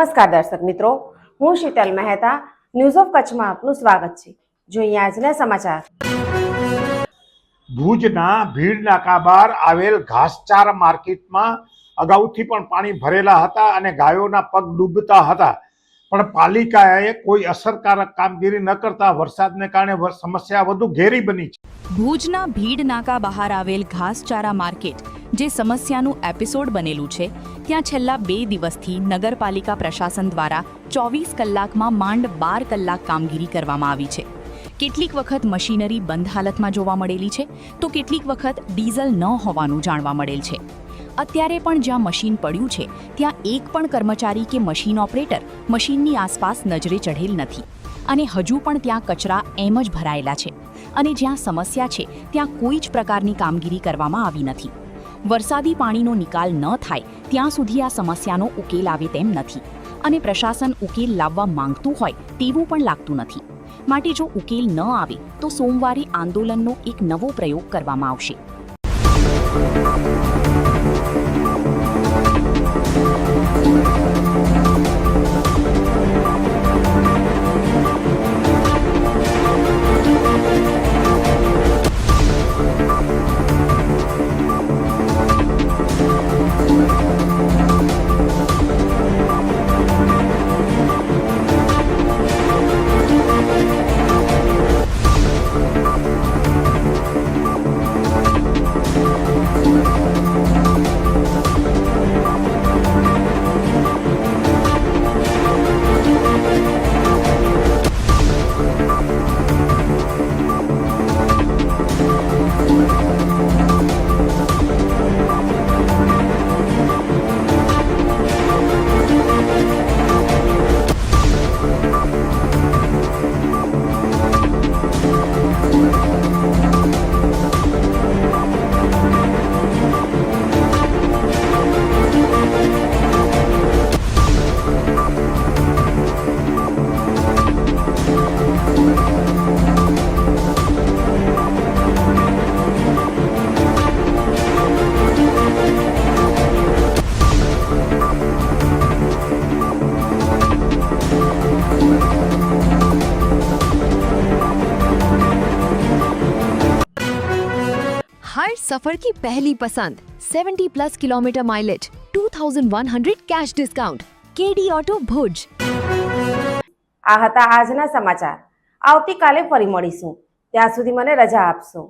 નમસ્કાર દર્શક મિત્રો, હું શીતલ મહેતા. ન્યૂઝ ઓફ કચ્છમાં આપનું સ્વાગત છે. જોઈએ આજના સમાચાર. ભુજના ભીડ નાકા બહાર આવેલ ઘાસચારા માર્કેટમાં અગાઉથી પણ પાણી ભરેલા હતા અને ગાયોના પગ ડૂબતા હતા, પણ પાલિકાએ કોઈ અસરકારક કામગીરી ન કરતા વરસાદને કારણે સમસ્યા વધુ ઘેરી બની છે. ભુજના ભીડ નાકા બહાર આવેલ ઘાસચારા માર્કેટ જે સમસ્યાનું એપિસોડ બનેલું છે, ત્યાં છેલ્લા 2 દિવસથી નગરપાલિકા પ્રશાસન દ્વારા 24 કલાકમાં માંડ 12 કલાક કામગીરી કરવામાં આવી છે. કેટલીક વખત મશીનરી બંધ હાલતમાં જોવા મળેલી છે, તો કેટલીક વખત ડીઝલ ન હોવાનું જાણવા મળેલ છે. અત્યારે પણ જ્યાં મશીન પડ્યું છે ત્યાં એક પણ કર્મચારી કે મશીન ઓપરેટર મશીનની આસપાસ નજરે ચઢેલ નથી અને હજુ પણ ત્યાં કચરા એમ જ ભરાયેલા છે અને જ્યાં સમસ્યા છે ત્યાં કોઈ જ પ્રકારની કામગીરી કરવામાં આવી નથી. વરસાદી પાણીનો નિકાલ ન થાય ત્યાં સુધી આ સમસ્યાનો ઉકેલ આવે તેમ નથી અને પ્રશાસન ઉકેલ લાવવા માંગતું હોય તેવું પણ લાગતું નથી. માટે જો ઉકેલ ન આવે તો સોમવારે આંદોલનનો એક નવો પ્રયોગ કરવામાં આવશે. हर सफर की पहली पसंद 70+ kilometre mileage 2100 cash discount KD auto Bhuj. આ હતા આજના સમાચાર. આવતીકાલે ફરી મળીશું. ત્યાં સુધી મને રજા આપશો.